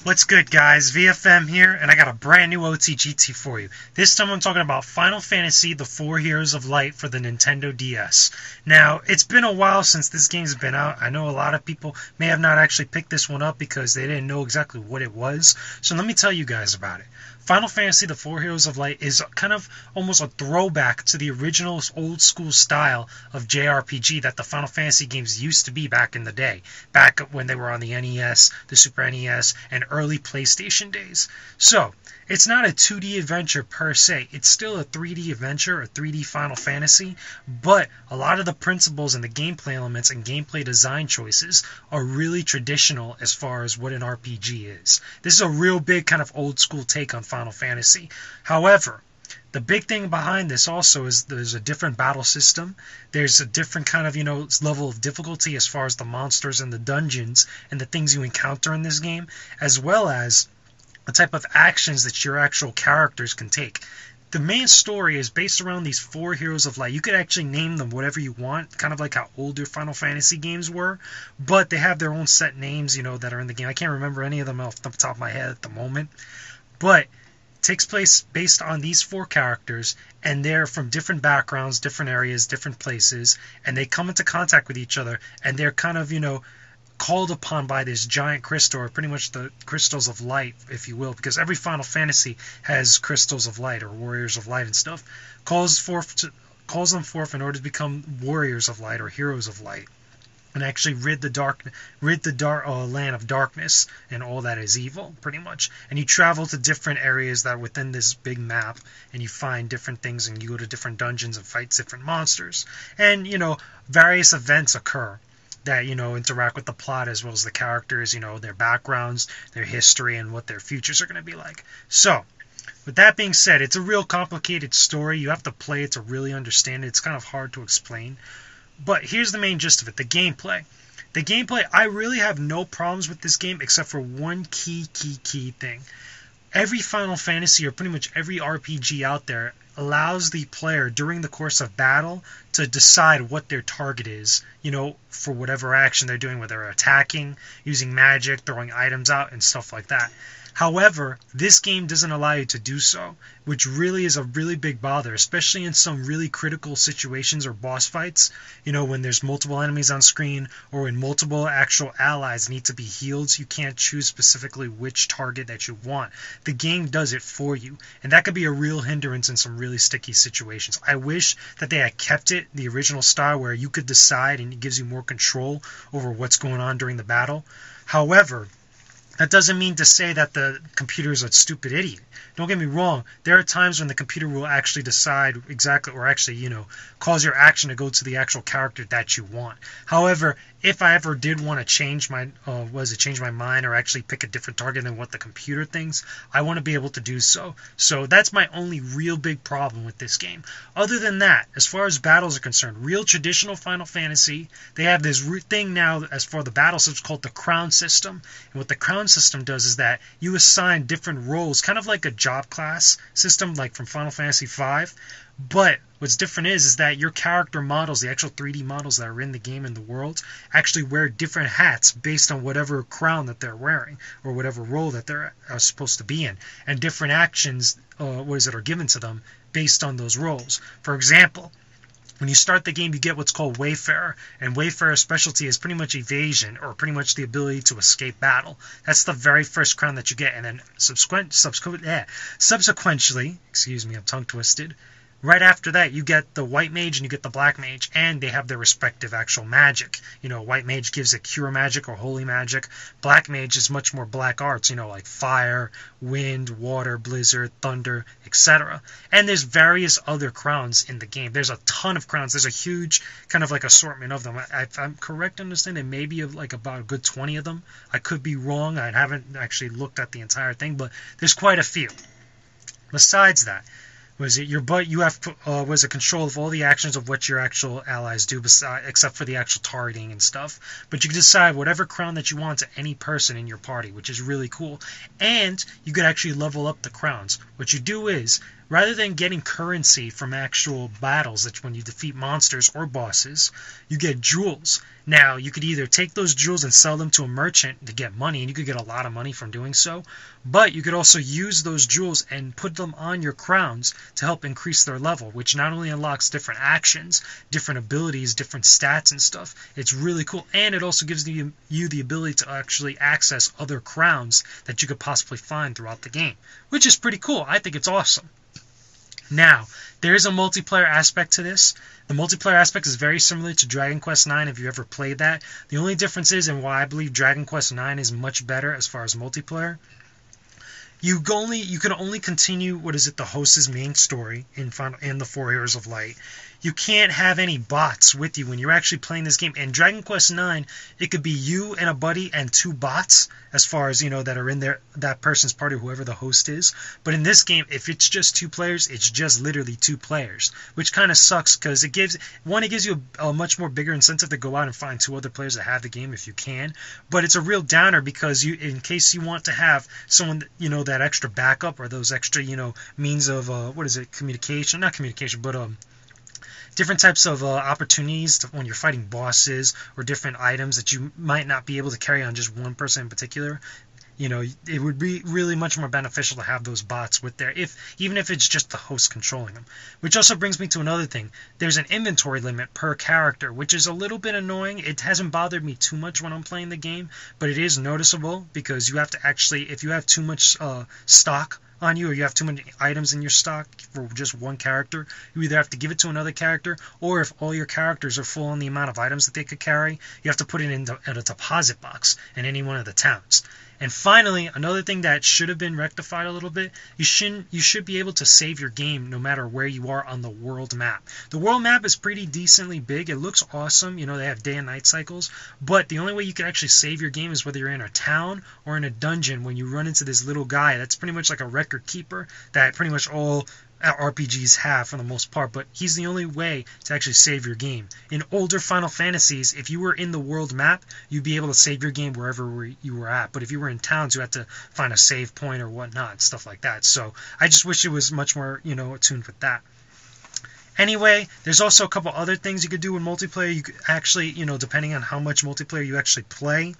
What's good, guys? VFM here, and I got a brand new OTGT for you. This time I'm talking about Final Fantasy The Four Heroes of Light for the Nintendo DS. Now, it's been a while since this game's been out. I know a lot of people may have not actually picked this one up because they didn't know exactly what it was. So let me tell you guys about it. Final Fantasy The Four Heroes of Light is kind of almost a throwback to the original old school style of JRPG that the Final Fantasy games used to be back in the day. Back when they were on the NES, the Super NES, and early PlayStation days. So, it's not a 2D adventure per se. It's still a 3D adventure, a 3D Final Fantasy, but a lot of the principles and the gameplay elements and gameplay design choices are really traditional as far as what an RPG is. This is a real big kind of old school take on Final Fantasy. However, the big thing behind this also is there's a different battle system. There's a different kind of, level of difficulty as far as the monsters and the dungeons and the things you encounter in this game, as well as the type of actions that your actual characters can take. The main story is based around these four heroes of light. You could actually name them whatever you want, kind of like how older Final Fantasy games were, but they have their own set names, that are in the game. I can't remember any of them off the top of my head at the moment, but takes place based on these four characters, and they're from different backgrounds, different areas, different places, and they come into contact with each other, and they're kind of, called upon by this giant crystal, or pretty much the crystals of light, if you will, because every Final Fantasy has crystals of light, or warriors of light and stuff, calls them forth in order to become warriors of light, or heroes of light, and actually rid the land of darkness and all that is evil, pretty much. And you travel to different areas that are within this big map, and you find different things, and you go to different dungeons and fight different monsters. And, various events occur that, interact with the plot as well as the characters, their backgrounds, their history, and what their futures are going to be like. So, with that being said, it's a real complicated story. You have to play it to really understand it. It's kind of hard to explain. But here's the main gist of it, the gameplay. The gameplay, I really have no problems with this game except for one key thing. Every Final Fantasy, or pretty much every RPG out there, allows the player during the course of battle to decide what their target is, for whatever action they're doing, whether they're attacking, using magic, throwing items out, and stuff like that. However, this game doesn't allow you to do so, which really is a really big bother, especially in some really critical situations or boss fights, when there's multiple enemies on screen, or when multiple actual allies need to be healed, so you can't choose specifically which target that you want. The game does it for you, and that could be a real hindrance in some really sticky situations. I wish that they had kept it the original style where you could decide and it gives you more control over what's going on during the battle. However, that doesn't mean to say that the computer is a stupid idiot. Don't get me wrong. There are times when the computer will actually decide exactly, or actually, cause your action to go to the actual character that you want. However, if I ever did want to change my mind or actually pick a different target than what the computer thinks, I want to be able to do so. So that's my only real big problem with this game. Other than that, as far as battles are concerned, real traditional Final Fantasy, they have this thing now as far as the battle system called the crown system. And what the crown system does is that you assign different roles, kind of like a job class system, like from Final Fantasy V. But what's different is that your character models, the actual 3D models that are in the game in the world, actually wear different hats based on whatever crown that they're wearing, or whatever role that they're supposed to be in, and different actions are given to them based on those roles. For example, when you start the game, you get what's called Wayfarer, and Wayfarer's specialty is pretty much evasion, or pretty much the ability to escape battle. That's the very first crown that you get, and then subsequently, I'm tongue twisted. Right after that, you get the White Mage and you get the Black Mage, and they have their respective actual magic. White Mage gives a cure magic or holy magic. Black Mage is much more black arts, like fire, wind, water, blizzard, thunder, etc. And there's various other crowns in the game. There's a ton of crowns. There's a huge kind of like assortment of them. If I'm correct in understanding, maybe like about a good 20 of them. I could be wrong. I haven't actually looked at the entire thing, but there's quite a few. Besides that, you have control of all the actions of what your actual allies do, except for the actual targeting and stuff. But you can decide whatever crown that you want to any person in your party, which is really cool. And you could actually level up the crowns. What you do is, rather than getting currency from actual battles, that when you defeat monsters or bosses, you get jewels. Now, you could either take those jewels and sell them to a merchant to get money, and you could get a lot of money from doing so, but you could also use those jewels and put them on your crowns to help increase their level, which not only unlocks different actions, different abilities, different stats and stuff. It's really cool, and it also gives you the ability to actually access other crowns that you could possibly find throughout the game, which is pretty cool. I think it's awesome. Now, there is a multiplayer aspect to this. The multiplayer aspect is very similar to Dragon Quest IX if you ever played that. The only difference is, and why I believe Dragon Quest IX is much better as far as multiplayer, you can only continue the host's main story in the Four Heroes of Light. You can't have any bots with you when you're actually playing this game. In Dragon Quest IX, it could be you and a buddy and 2 bots, as far as that are in that person's party, whoever the host is. But in this game, if it's just 2 players, it's just literally 2 players, which kind of sucks because it gives you a much more bigger incentive to go out and find 2 other players that have the game if you can. But it's a real downer because in case you want to have someone that extra backup or those extra means of communication, not communication, but different types of opportunities when you're fighting bosses, or different items that you might not be able to carry on just one person in particular. It would be really much more beneficial to have those bots with there, even if it's just the host controlling them. Which also brings me to another thing. There's an inventory limit per character, which is a little bit annoying. It hasn't bothered me too much when I'm playing the game, but it is noticeable because you have to actually, if you have too much stock on you, or you have too many items in your stock for just one character, you either have to give it to another character, or if all your characters are full on the amount of items that they could carry, you have to put it in a deposit box in any one of the towns. And finally, another thing that should have been rectified a little bit, you should be able to save your game no matter where you are on the world map. The world map is pretty decently big. It looks awesome. They have day and night cycles, but the only way you can actually save your game is whether you're in a town or in a dungeon when you run into this little guy that's pretty much like a record keeper that pretty much all RPGs have for the most part, but he's the only way to actually save your game. In older Final Fantasies, if you were in the world map, you'd be able to save your game wherever you were at, but if you were in towns, you had to find a save point or whatnot, stuff like that. So I just wish it was much more attuned with that. Anyway, there's also a couple other things you could do in multiplayer. You could actually, depending on how much multiplayer you actually play,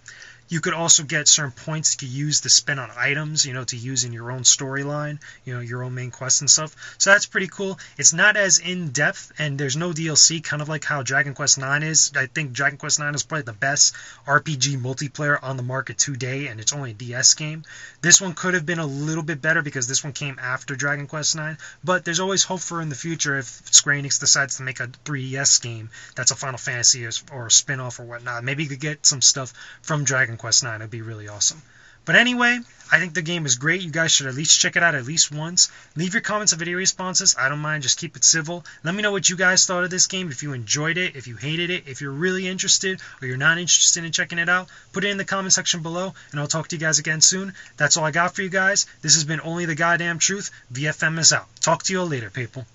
you could also get certain points you could use to spend on items, to use in your own storyline, your own main quests and stuff. So that's pretty cool. It's not as in-depth, and there's no DLC, kind of like how Dragon Quest IX is. I think Dragon Quest IX is probably the best RPG multiplayer on the market today, and it's only a DS game. This one could have been a little bit better because this one came after Dragon Quest IX, but there's always hope for in the future if Square Enix decides to make a 3DS game that's a Final Fantasy or a spin-off or whatnot. Maybe you could get some stuff from Dragon Quest IX. It'd be really awesome. But anyway, I think the game is great. You guys should at least check it out at least once. Leave your comments and video responses. I don't mind. Just keep it civil. Let me know what you guys thought of this game. If you enjoyed it, if you hated it, if you're really interested or you're not interested in checking it out, put it in the comment section below, and I'll talk to you guys again soon. That's all I got for you guys. This has been Only the Goddamn Truth. VFM is out. Talk to you all later, people.